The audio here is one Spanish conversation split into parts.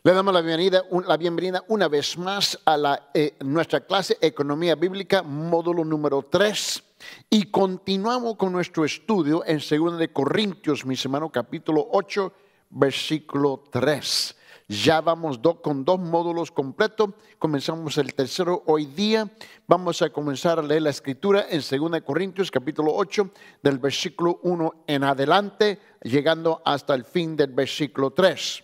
Le damos la bienvenida una vez más a nuestra clase Economía Bíblica, módulo número 3. Y continuamos con nuestro estudio en 2 de Corintios, mis hermanos, capítulo 8, versículo 3. Ya vamos con 2 módulos completos. Comenzamos el tercero hoy día. Vamos a comenzar a leer la escritura en 2 de Corintios, capítulo 8, del versículo 1 en adelante, llegando hasta el fin del versículo 3.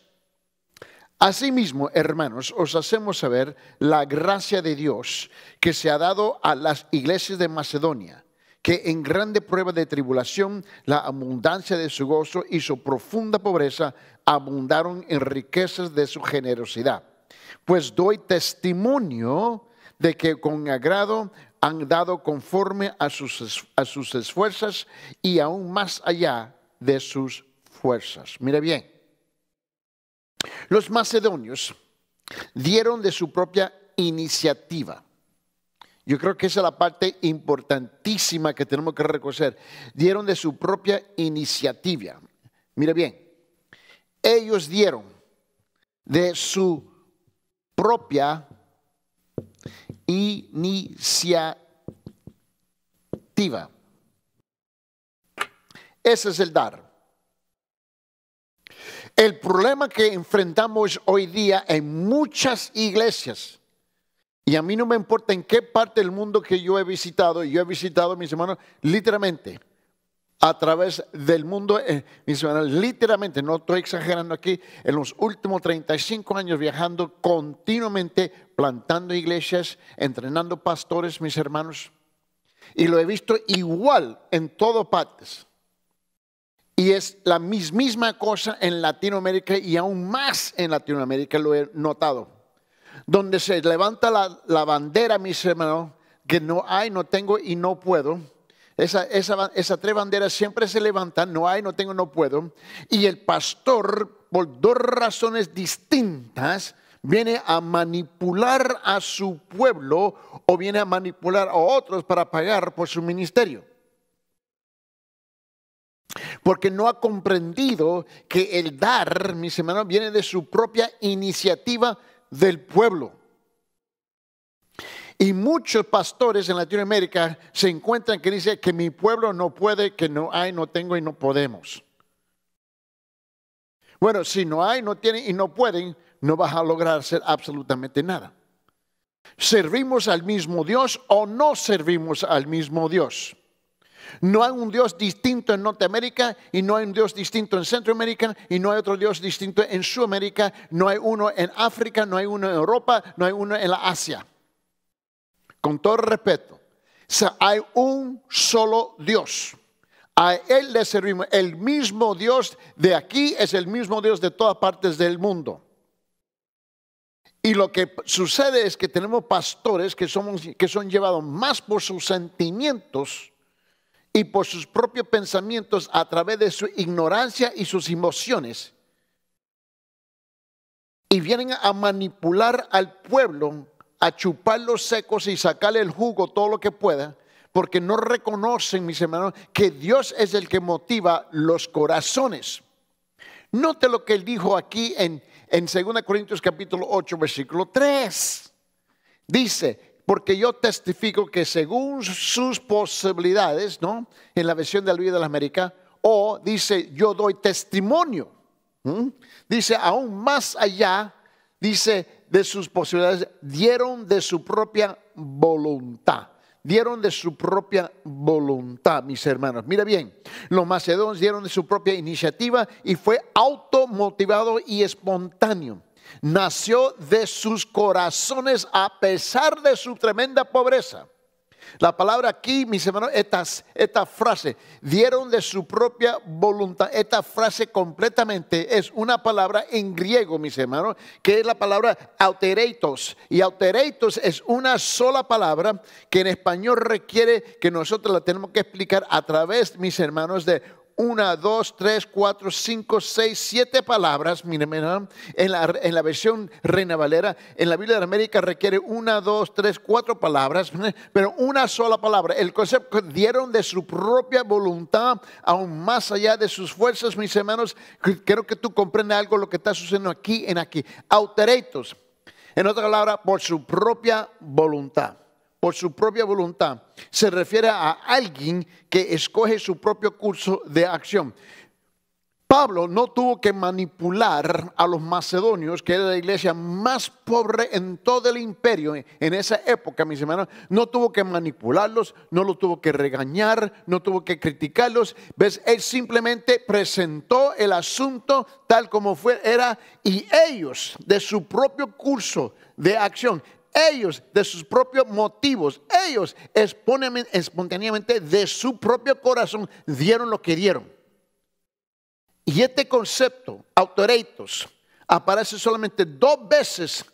Asimismo, hermanos, os hacemos saber la gracia de Dios que se ha dado a las iglesias de Macedonia, que en grande prueba de tribulación, la abundancia de su gozo y su profunda pobreza abundaron en riquezas de su generosidad. Pues doy testimonio de que con agrado han dado conforme a sus esfuerzos y aún más allá de sus fuerzas. Mire bien. Los macedonios dieron de su propia iniciativa. Yo creo que esa es la parte importantísima que tenemos que reconocer. Dieron de su propia iniciativa. Mira bien, ellos dieron de su propia iniciativa. Ese es el dar. El problema que enfrentamos hoy día en muchas iglesias, y a mí no me importa en qué parte del mundo que yo he visitado, mis hermanos, literalmente, a través del mundo, mis hermanos, literalmente, no estoy exagerando aquí, en los últimos 35 años viajando continuamente, plantando iglesias, entrenando pastores, mis hermanos, y lo he visto igual en todas partes. Y es la misma cosa en Latinoamérica y aún más en Latinoamérica lo he notado. Donde se levanta la bandera, mis hermanos, que no hay, no tengo y no puedo. Esas 3 banderas siempre se levantan, no hay, no tengo, no puedo. Y el pastor, por 2 razones distintas, viene a manipular a su pueblo o viene a manipular a otros para pagar por su ministerio. Porque no ha comprendido que el dar, mis hermanos, viene de su propia iniciativa del pueblo. Y muchos pastores en Latinoamérica se encuentran que dicen que mi pueblo no puede, que no hay, no tengo y no podemos. Bueno, si no hay, no tienen y no pueden, no vas a lograr hacer absolutamente nada. ¿Servimos al mismo Dios o no servimos al mismo Dios? No hay un Dios distinto en Norteamérica y no hay un Dios distinto en Centroamérica y no hay otro Dios distinto en Sudamérica. No hay uno en África, no hay uno en Europa, no hay uno en la Asia. Con todo respeto, hay un solo Dios. A Él le servimos. El mismo Dios de aquí es el mismo Dios de todas partes del mundo. Y lo que sucede es que tenemos pastores que son llevados más por sus sentimientos y por sus propios pensamientos a través de su ignorancia y sus emociones. Y vienen a manipular al pueblo, a chupar los secos y sacarle el jugo todo lo que pueda, porque no reconocen, mis hermanos, que Dios es el que motiva los corazones. Note lo que él dijo aquí en 2 Corintios capítulo 8, versículo 3. Dice: porque yo testifico que según sus posibilidades, ¿no? En la versión de la Biblia de la América, o dice yo doy testimonio. Dice aún más allá, dice de sus posibilidades, dieron de su propia voluntad. Dieron de su propia voluntad, mis hermanos. Mira bien, los macedonios dieron de su propia iniciativa y fue automotivado y espontáneo. Nació de sus corazones a pesar de su tremenda pobreza. La palabra aquí, mis hermanos, esta frase, dieron de su propia voluntad. Esta frase completamente es una palabra en griego, mis hermanos, que es la palabra autereitos. Y autereitos es una sola palabra que en español requiere que nosotros la tenemos que explicar a través, mis hermanos, de 1, 2, 3, 4, 5, 6, 7 palabras. Miren, en la versión Reina Valera, en la Biblia de América requiere 1, 2, 3, 4 palabras, pero una sola palabra. El concepto dieron de su propia voluntad, aún más allá de sus fuerzas, mis hermanos. Quiero que tú comprendas algo lo que está sucediendo aquí en aquí. Autereitos, en otra palabra, por su propia voluntad. Por su propia voluntad. Se refiere a alguien que escoge su propio curso de acción. Pablo no tuvo que manipular a los macedonios, que era la iglesia más pobre en todo el imperio en esa época, mis hermanos. No tuvo que manipularlos, no lo tuvo que regañar, no tuvo que criticarlos. ¿Ves? Él simplemente presentó el asunto tal como era, y ellos, de su propio curso de acción, ellos de sus propios motivos, ellos espontáneamente de su propio corazón dieron lo que dieron. Y este concepto, autereitos, aparece solamente dos veces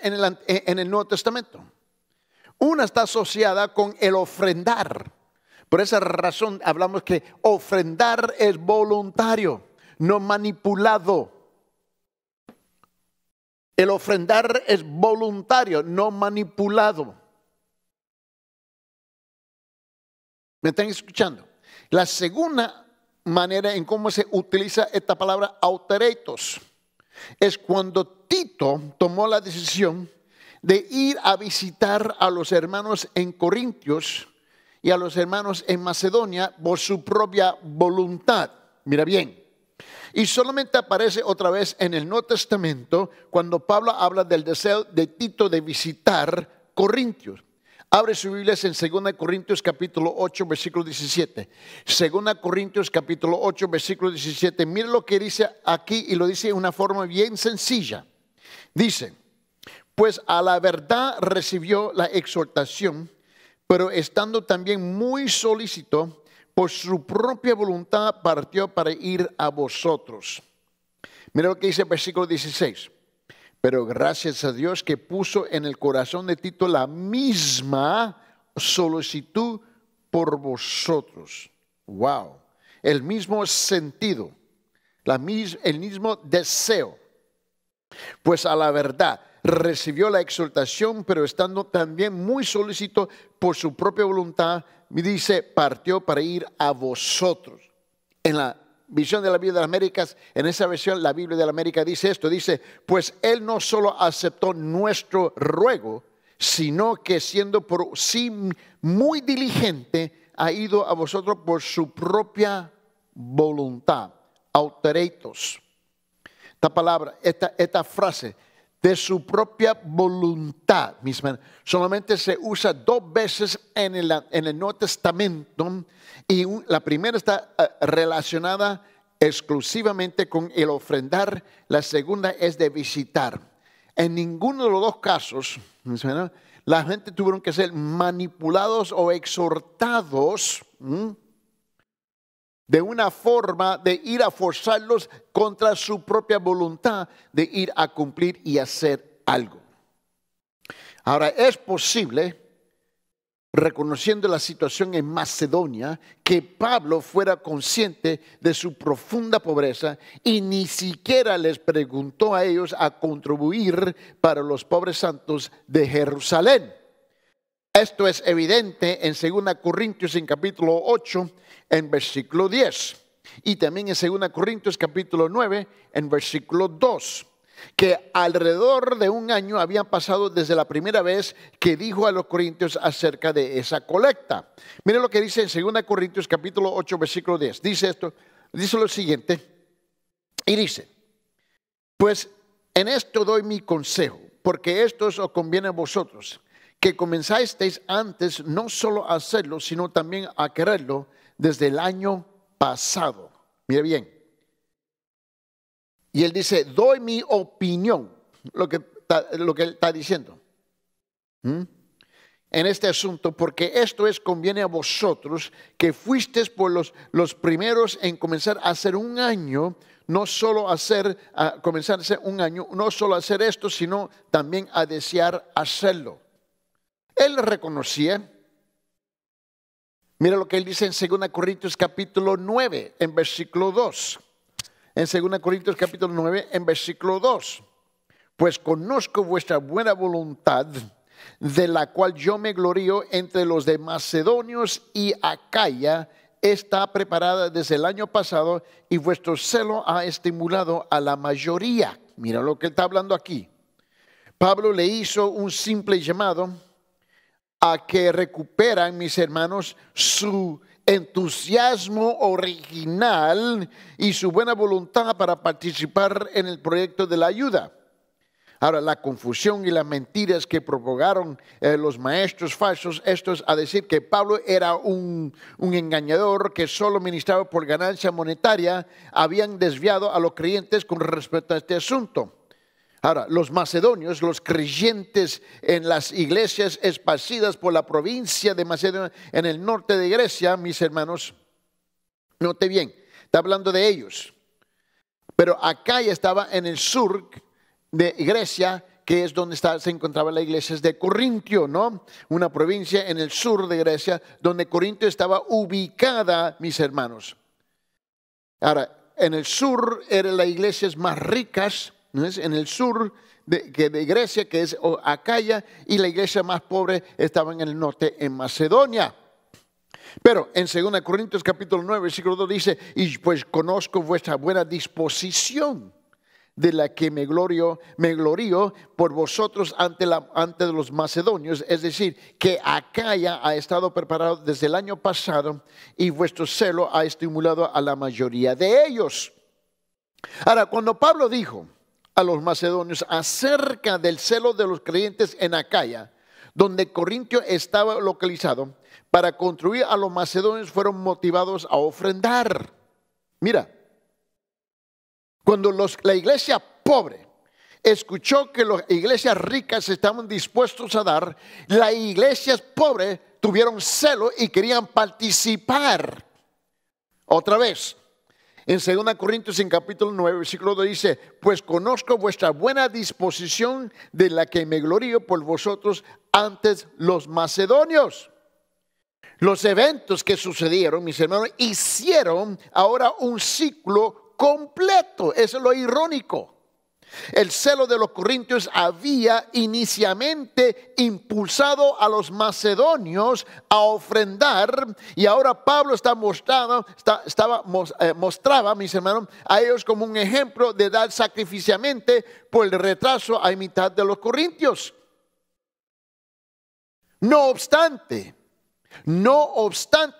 en el Nuevo Testamento. Una está asociada con el ofrendar. Por esa razón hablamos que ofrendar es voluntario, no manipulado. El ofrendar es voluntario, no manipulado. ¿Me están escuchando? La segunda manera en cómo se utiliza esta palabra autereitos es cuando Tito tomó la decisión de ir a visitar a los hermanos en Corintios y a los hermanos en Macedonia por su propia voluntad. Mira bien. Y solamente aparece otra vez en el Nuevo Testamento cuando Pablo habla del deseo de Tito de visitar Corintios. Abre su Biblia en 2 Corintios capítulo 8 versículo 17. 2 Corintios capítulo 8 versículo 17. Mira lo que dice aquí y lo dice de una forma bien sencilla. Dice, pues a la verdad recibió la exhortación, pero estando también muy solícito, por su propia voluntad partió para ir a vosotros. Mira lo que dice el versículo 16. Pero gracias a Dios que puso en el corazón de Tito la misma solicitud por vosotros. Wow. El mismo sentido, el mismo deseo. Pues a la verdad recibió la exhortación, pero estando también muy solícito por su propia voluntad, me dice, partió para ir a vosotros. En la visión de la Biblia de las Américas, en esa versión la Biblia de la América dice esto, dice, pues él no solo aceptó nuestro ruego, sino que siendo por sí muy diligente, ha ido a vosotros por su propia voluntad. Autereitos. Esta palabra, esta frase, de su propia voluntad, mis hermanos, solamente se usa dos veces en el Nuevo Testamento, y la primera está relacionada exclusivamente con el ofrendar, la segunda es de visitar. En ninguno de los dos casos, mis hermanos, la gente tuvieron que ser manipulados o exhortados de una forma de ir a forzarlos contra su propia voluntad de ir a cumplir y hacer algo. Ahora, es posible, reconociendo la situación en Macedonia, que Pablo fuera consciente de su profunda pobreza y ni siquiera les preguntó a ellos a contribuir para los pobres santos de Jerusalén. Esto es evidente en 2 Corintios en capítulo 8, en versículo 10. Y también en 2 Corintios capítulo 9, en versículo 2. Que alrededor de un año habían pasado desde la primera vez que dijo a los corintios acerca de esa colecta. Miren lo que dice en 2 Corintios capítulo 8, versículo 10. Dice esto, dice lo siguiente. Y dice, pues en esto doy mi consejo, porque esto os conviene a vosotros, que comenzasteis antes no solo a hacerlo, sino también a quererlo desde el año pasado. Mire bien. Y él dice, doy mi opinión, lo que él está diciendo. En este asunto, porque esto conviene a vosotros, que fuisteis por los primeros en comenzar a hacer un año, no solo comenzar a hacer un año, no solo hacer esto, sino también a desear hacerlo. Él reconocía Mira lo que él dice en 2 Corintios capítulo 9, en versículo 2. En 2 Corintios capítulo 9, en versículo 2. Pues conozco vuestra buena voluntad, de la cual yo me glorío entre los de Macedonios y Acaya, está preparada desde el año pasado y vuestro celo ha estimulado a la mayoría. Mira lo que él está hablando aquí. Pablo le hizo un simple llamado a que recuperan, mis hermanos, su entusiasmo original y su buena voluntad para participar en el proyecto de la ayuda. Ahora, la confusión y las mentiras que propagaron los maestros falsos, esto es a decir que Pablo era un engañador que solo ministraba por ganancia monetaria, habían desviado a los creyentes con respecto a este asunto. Ahora, los macedonios, los creyentes en las iglesias esparcidas por la provincia de Macedonia, en el norte de Grecia, mis hermanos, note bien, está hablando de ellos. Pero acá ya estaba en el sur de Grecia, que es donde se encontraba la iglesia de Corintio, ¿no? Una provincia en el sur de Grecia, donde Corintio estaba ubicada, mis hermanos. Ahora, en el sur eran las iglesias más ricas, ¿no es? En el sur de Grecia, que es Acaya, y la iglesia más pobre estaba en el norte, en Macedonia. Pero en 2 Corintios capítulo 9, versículo 2 dice, y pues conozco vuestra buena disposición, de la que me glorío por vosotros ante de los macedonios, es decir, que Acaya ha estado preparado desde el año pasado y vuestro celo ha estimulado a la mayoría de ellos. Ahora, cuando Pablo dijo a los macedonios acerca del celo de los creyentes en Acaya, donde Corintio estaba localizado, para construir a los macedonios fueron motivados a ofrendar. Mira, cuando la iglesia pobre escuchó que las iglesias ricas estaban dispuestos a dar, las iglesias pobres tuvieron celo y querían participar. Otra vez, en 2 Corintios en capítulo 9, versículo 2 dice, pues conozco vuestra buena disposición, de la que me glorío por vosotros antes los macedonios. Los eventos que sucedieron, mis hermanos, hicieron ahora un ciclo completo. Eso es lo irónico. El celo de los corintios había inicialmente impulsado a los macedonios a ofrendar, y ahora Pablo mostraba, mis hermanos, a ellos como un ejemplo de dar sacrificialmente por el retraso a mitad de los corintios. No obstante,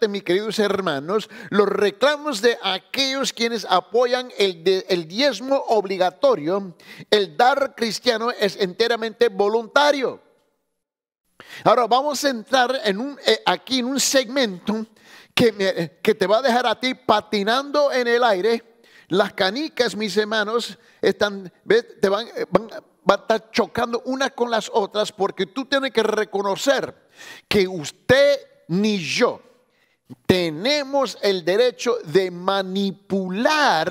mis queridos hermanos, los reclamos de aquellos quienes apoyan el diezmo obligatorio, el dar cristiano es enteramente voluntario. Ahora vamos a entrar aquí en un segmento que te va a dejar a ti patinando en el aire. Las canicas, mis hermanos, van a estar chocando unas con las otras, porque tú tienes que reconocer que usted ni yo tenemos el derecho de manipular,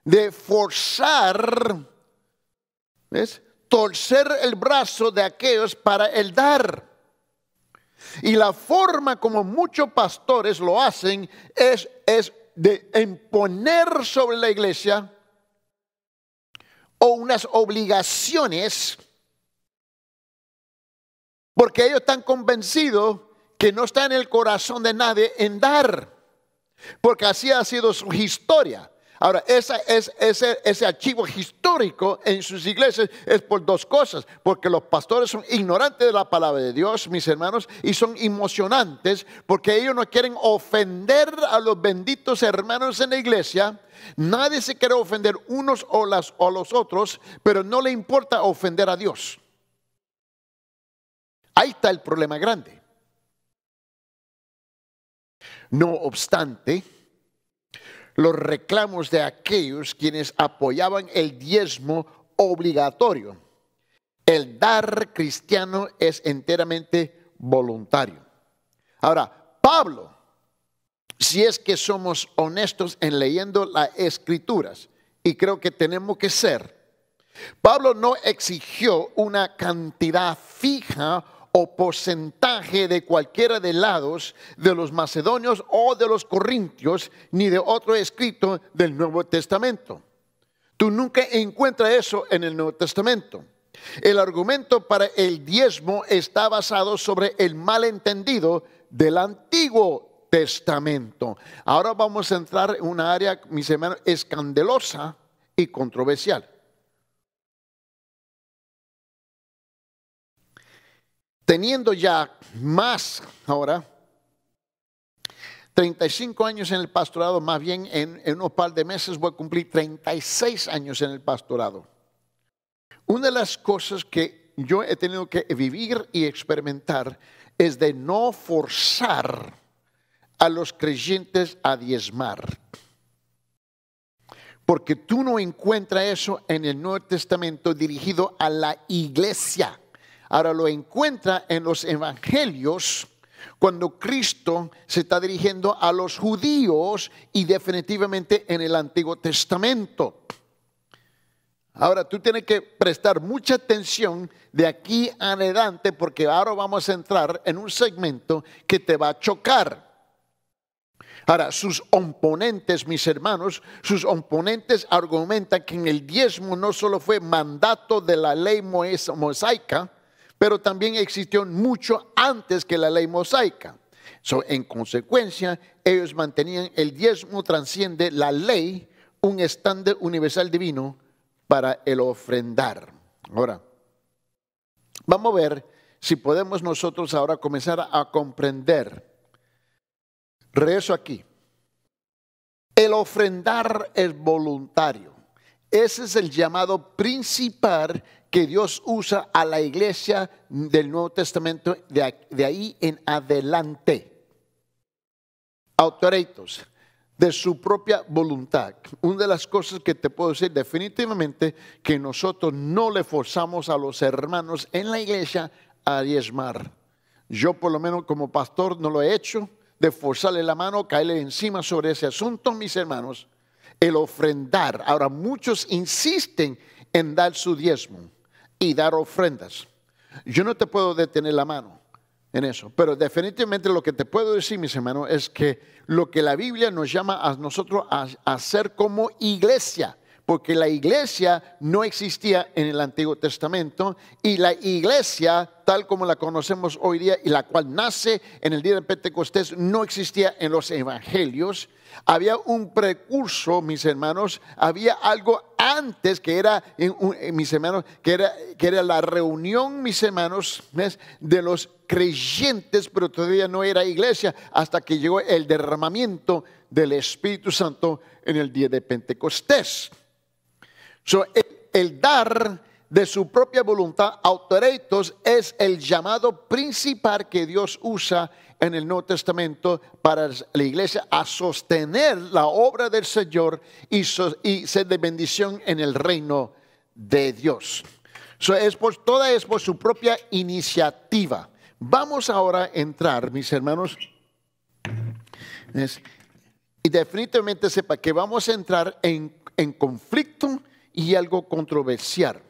de forzar, ¿ves?, torcer el brazo de aquellos para el dar. Y la forma como muchos pastores lo hacen es de imponer sobre la iglesia o unas obligaciones, porque ellos están convencidos que no está en el corazón de nadie en dar, porque así ha sido su historia. Ahora, ese archivo histórico en sus iglesias es por dos cosas: porque los pastores son ignorantes de la palabra de Dios, mis hermanos, y son emocionantes, porque ellos no quieren ofender a los benditos hermanos en la iglesia. Nadie se quiere ofender unos o los otros, pero no le importa ofender a Dios. Ahí está el problema grande. No obstante, los reclamos de aquellos quienes apoyaban el diezmo obligatorio, el dar cristiano, es enteramente voluntario. Ahora, Pablo, si es que somos honestos en leyendo las escrituras, y creo que tenemos que ser, Pablo no exigió una cantidad fija o porcentaje de cualquiera de lados de los macedonios o de los corintios, ni de otro escrito del Nuevo Testamento. Tú nunca encuentras eso en el Nuevo Testamento. El argumento para el diezmo está basado sobre el malentendido del Antiguo Testamento. Ahora vamos a entrar en una área, mis hermanos, escandalosa y controversial. Teniendo ya más ahora 35 años en el pastorado, más bien en un par de meses voy a cumplir 36 años en el pastorado. Una de las cosas que yo he tenido que vivir y experimentar es de no forzar a los creyentes a diezmar. Porque tú no encuentras eso en el Nuevo Testamento dirigido a la iglesia. Ahora lo encuentra en los evangelios cuando Cristo se está dirigiendo a los judíos y definitivamente en el Antiguo Testamento. Ahora tú tienes que prestar mucha atención de aquí en adelante porque ahora vamos a entrar en un segmento que te va a chocar. Ahora, sus oponentes, mis hermanos, sus oponentes argumentan que en el diezmo no solo fue mandato de la ley mosaica, pero también existió mucho antes que la ley mosaica. En consecuencia, ellos mantenían el diezmo trasciende la ley, un estándar universal divino para el ofrendar. Ahora, vamos a ver si podemos nosotros ahora comenzar a comprender. Regreso aquí. El ofrendar es voluntario. Ese es el llamado principal que Dios usa a la iglesia del Nuevo Testamento de ahí en adelante. Autoritos, de su propia voluntad. Una de las cosas que te puedo decir definitivamente que nosotros no le forzamos a los hermanos en la iglesia a diezmar. Yo por lo menos como pastor no lo he hecho de forzarle la mano, caerle encima sobre ese asunto, mis hermanos. El ofrendar. Ahora muchos insisten en dar su diezmo y dar ofrendas. Yo no te puedo detener la mano en eso, pero definitivamente lo que te puedo decir, mis hermanos, es que lo que la Biblia nos llama a nosotros a hacer como iglesia, porque la iglesia no existía en el Antiguo Testamento y la iglesia tal como la conocemos hoy día y la cual nace en el día de Pentecostés no existía en los evangelios. Había un precurso, mis hermanos, había algo antes que era, mis hermanos, que era la reunión, mis hermanos, ¿ves?, de los creyentes, pero todavía no era iglesia hasta que llegó el derramamiento del Espíritu Santo en el día de Pentecostés. El dar de su propia voluntad, autoritos, es el llamado principal que Dios usa en el Nuevo Testamento para la iglesia a sostener la obra del Señor y ser de bendición en el reino de Dios. Es por su propia iniciativa. Vamos ahora a entrar, mis hermanos, y definitivamente sepa que vamos a entrar en conflicto y algo controversial.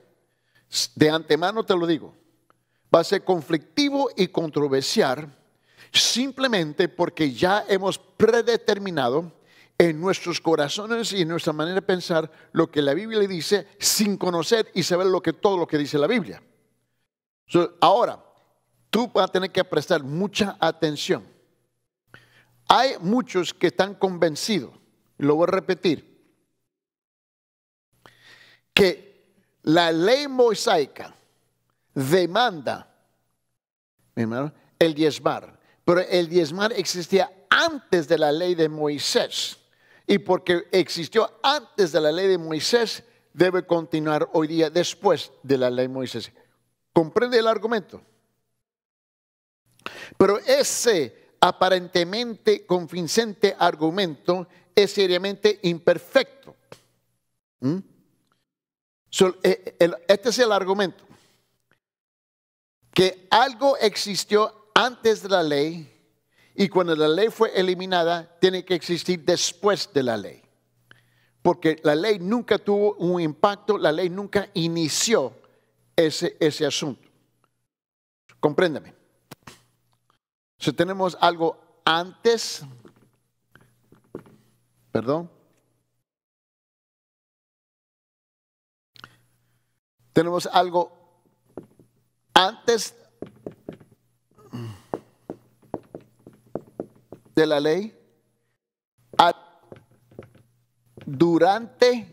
De antemano te lo digo, va a ser conflictivo y controversial simplemente porque ya hemos predeterminado en nuestros corazones y en nuestra manera de pensar lo que la Biblia le dice sin conocer y saber todo lo que dice la Biblia. Ahora, tú vas a tener que prestar mucha atención. Hay muchos que están convencidos, lo voy a repetir, que la ley mosaica demanda, mi hermano, el diezmar. Pero el diezmar existía antes de la ley de Moisés. Y porque existió antes de la ley de Moisés, debe continuar hoy día después de la ley de Moisés. ¿Comprende el argumento? Pero ese aparentemente convincente argumento es seriamente imperfecto. Este es el argumento. Que algo existió antes de la ley y cuando la ley fue eliminada tiene que existir después de la ley. Porque la ley nunca tuvo un impacto, la ley nunca inició ese asunto. Compréndame. Si tenemos algo antes, perdón. Tenemos algo antes de la ley, durante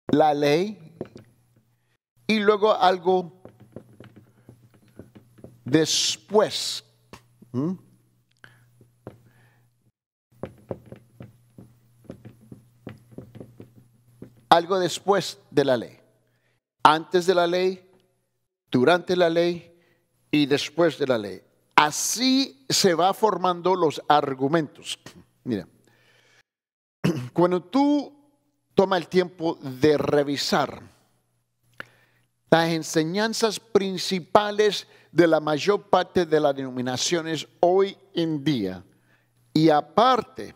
la ley y luego algo después. Algo después de la ley. Antes de la ley, durante la ley y después de la ley. Así se va formando los argumentos. Mira, cuando tú tomas el tiempo de revisar las enseñanzas principales de la mayor parte de las denominaciones hoy en día, y aparte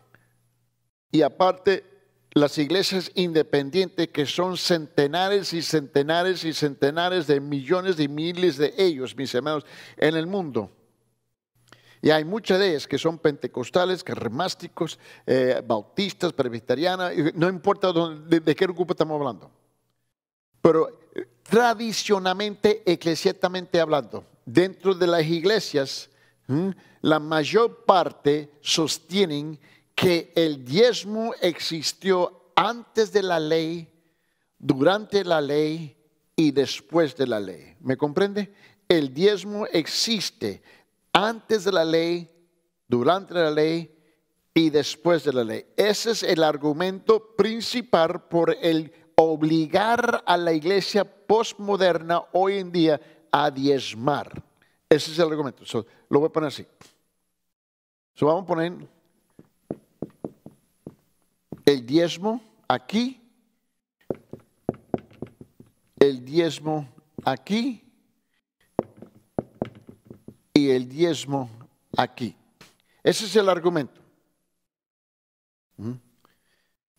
las iglesias independientes, que son centenares y centenares y centenares de millones y miles de ellos, mis hermanos, en el mundo. Y hay muchas de ellas que son pentecostales, carismáticos, bautistas, presbiterianas, no importa de qué grupo estamos hablando. Pero tradicionalmente, eclesiásticamente hablando, dentro de las iglesias, la mayor parte sostienen que el diezmo existió antes de la ley, durante la ley y después de la ley. ¿Me comprende? El diezmo existe antes de la ley, durante la ley y después de la ley. Ese es el argumento principal por el obligar a la iglesia postmoderna hoy en día a diezmar. Ese es el argumento. Lo voy a poner así. Vamos a poner el diezmo aquí, el diezmo aquí y el diezmo aquí. Ese es el argumento.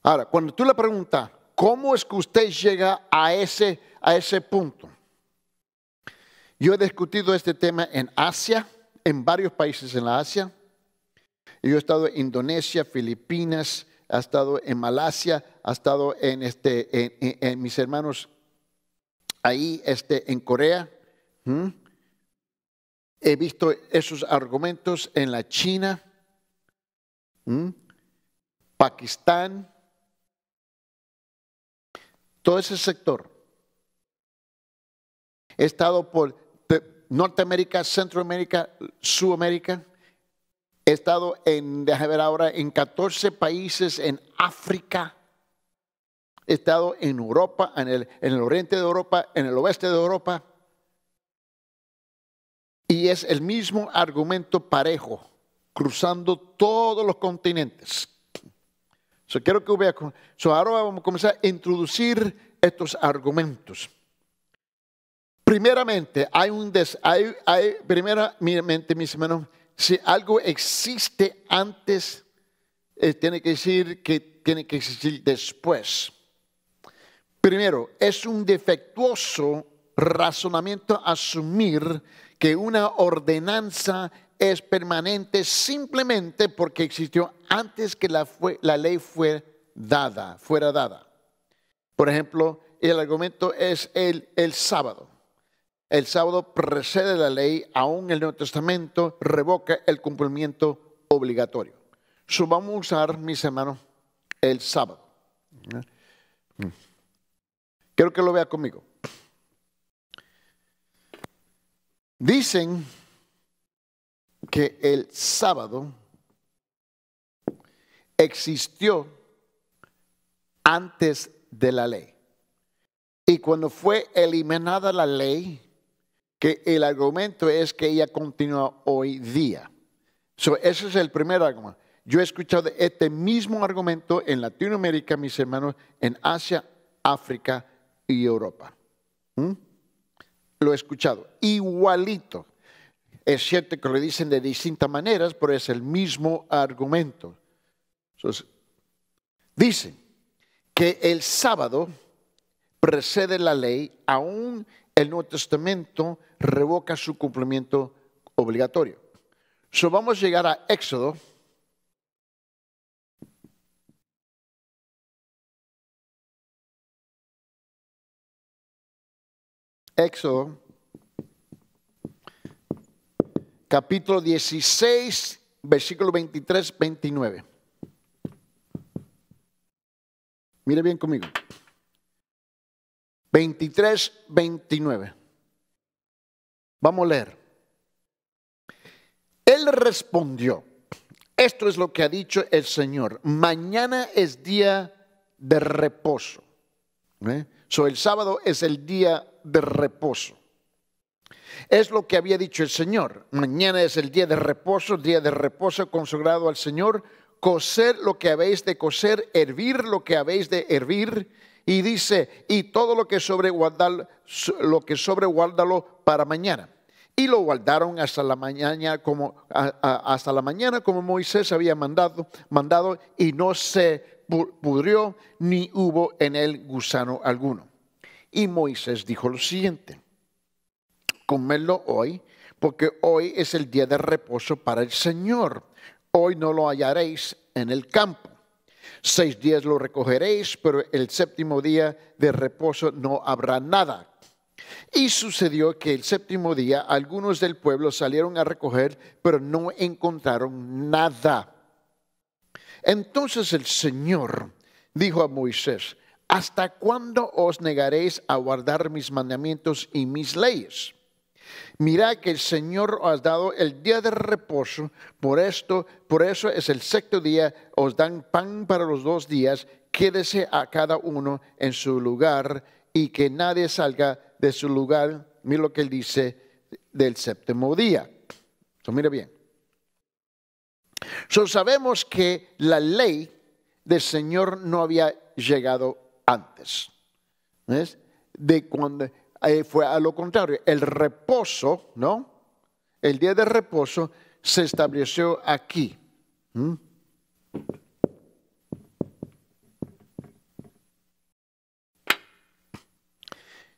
Ahora, cuando tú le preguntas, ¿cómo es que usted llega a ese punto? Yo he discutido este tema en Asia, en varios países en la Asia. Yo he estado en Indonesia, Filipinas, he estado en Malasia, he estado en mis hermanos ahí en Corea. He visto esos argumentos en la China, Pakistán, todo ese sector. He estado por Norteamérica, Centroamérica, Sudamérica. He estado déjame ver ahora, en 14 países en África. He estado en Europa, en el oriente de Europa, en el oeste de Europa. Y es el mismo argumento parejo, cruzando todos los continentes. Quiero que vea. Ahora vamos a comenzar a introducir estos argumentos. Primeramente, primeramente, mis hermanos, si algo existe antes, tiene que decir que tiene que existir después. Primero, es un defectuoso razonamiento asumir que una ordenanza es permanente simplemente porque existió antes que la ley fuera dada. Por ejemplo, el argumento es el sábado. El sábado precede la ley, aún el Nuevo Testamento revoca el cumplimiento obligatorio. Vamos a usar, mis hermanos, el sábado. Quiero que lo vea conmigo. Dicen que el sábado existió antes de la ley. Y cuando fue eliminada la ley, que el argumento es que ella continúa hoy día. Ese es el primer argumento. Yo he escuchado este mismo argumento en Latinoamérica, mis hermanos, en Asia, África y Europa. Lo he escuchado igualito. Es cierto que lo dicen de distintas maneras, pero es el mismo argumento. Entonces, dicen que el sábado precede la ley, aún el Nuevo Testamento revoca su cumplimiento obligatorio. So, vamos a llegar a Éxodo. Éxodo, capítulo 16, versículo 23, 29. Mire bien conmigo. 23, 29. Vamos a leer. Él respondió, esto es lo que ha dicho el Señor, mañana es día de reposo. So, el sábado es el día de reposo. Es lo que había dicho el Señor. Mañana es el día de reposo consagrado al Señor. Cocer lo que habéis de cocer, hervir lo que habéis de hervir. Y dice, y todo lo que sobre guárdalo para mañana. Y lo guardaron hasta la mañana como Moisés había mandado, y no se pudrió ni hubo en él gusano alguno. Y Moisés dijo lo siguiente: comedlo hoy, porque hoy es el día de reposo para el Señor. Hoy no lo hallaréis en el campo. 6 días lo recogeréis, pero el séptimo día de reposo no habrá nada. Y sucedió que el séptimo día algunos del pueblo salieron a recoger, pero no encontraron nada. Entonces el Señor dijo a Moisés: ¿hasta cuándo os negaréis a guardar mis mandamientos y mis leyes? Mirad que el Señor os ha dado el día de reposo, por eso es el sexto día, os dan pan para los 2 días, quédese a cada uno en su lugar y que nadie salga de su lugar. Mira lo que él dice del séptimo día. Mira bien. Sabemos que la ley del Señor no había llegado antes. ¿Ves? De cuando fue a lo contrario. El reposo, ¿no? El día de reposo se estableció aquí.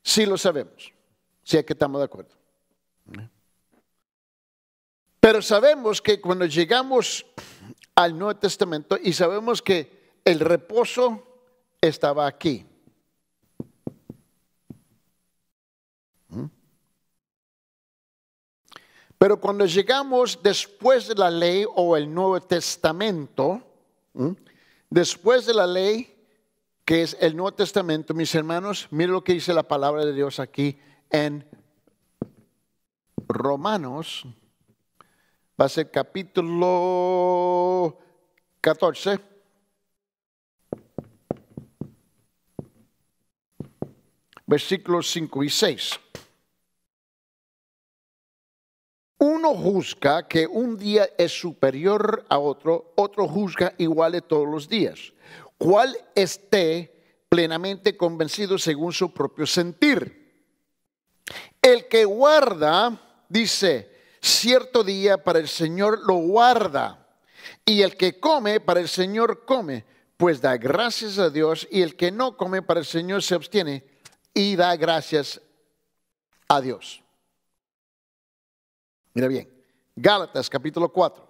Sí lo sabemos. Sí, es que estamos de acuerdo. Pero sabemos que cuando llegamos al Nuevo Testamento y sabemos que el reposo estaba aquí. Pero cuando llegamos después de la ley o el Nuevo Testamento, después de la ley, que es el Nuevo Testamento, mis hermanos, miren lo que dice la palabra de Dios aquí en Romanos. Va a ser capítulo 14. Versículos 5 y 6. Uno juzga que un día es superior a otro, otro juzga igual todos los días. Cuál esté plenamente convencido según su propio sentir. El que guarda, dice, cierto día para el Señor lo guarda, y el que come para el Señor come, pues da gracias a Dios, y el que no come para el Señor se abstiene y da gracias a Dios. Mira bien, Gálatas capítulo 4.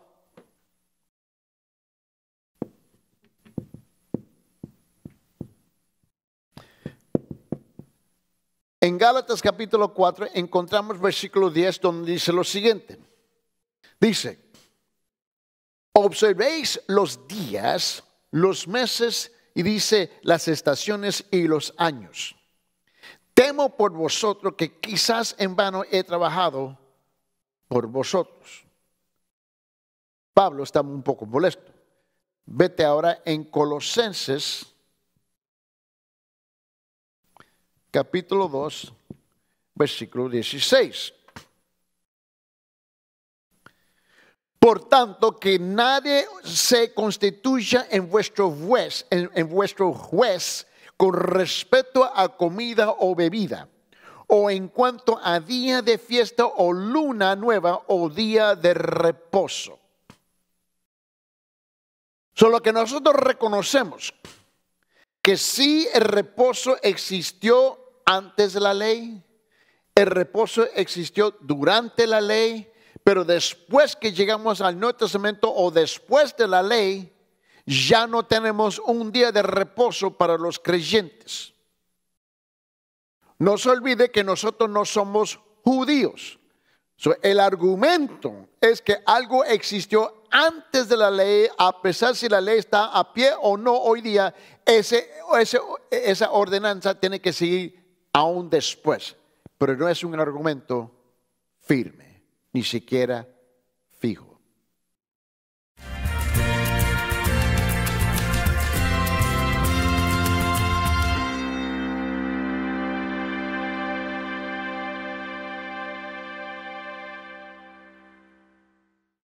En Gálatas capítulo 4 encontramos versículo 10 donde dice lo siguiente. Dice, observéis los días, los meses y dice las estaciones y los años. Temo por vosotros que quizás en vano he trabajado por vosotros. Pablo está un poco molesto. Vete ahora en Colosenses capítulo 2, versículo 16. Por tanto, que nadie se constituya en vuestro juez con respecto a comida o bebida, o en cuanto a día de fiesta o luna nueva o día de reposo. Solo que nosotros reconocemos que sí el reposo existió antes de la ley El reposo existió durante la ley, pero después que llegamos al Nuevo Testamento o después de la ley, ya no tenemos un día de reposo para los creyentes. No se olvide que nosotros no somos judíos. El argumento es que algo existió antes de la ley, a pesar si la ley está a pie o no hoy día, esa ordenanza tiene que seguir aún después. Pero no es un argumento firme, ni siquiera fijo.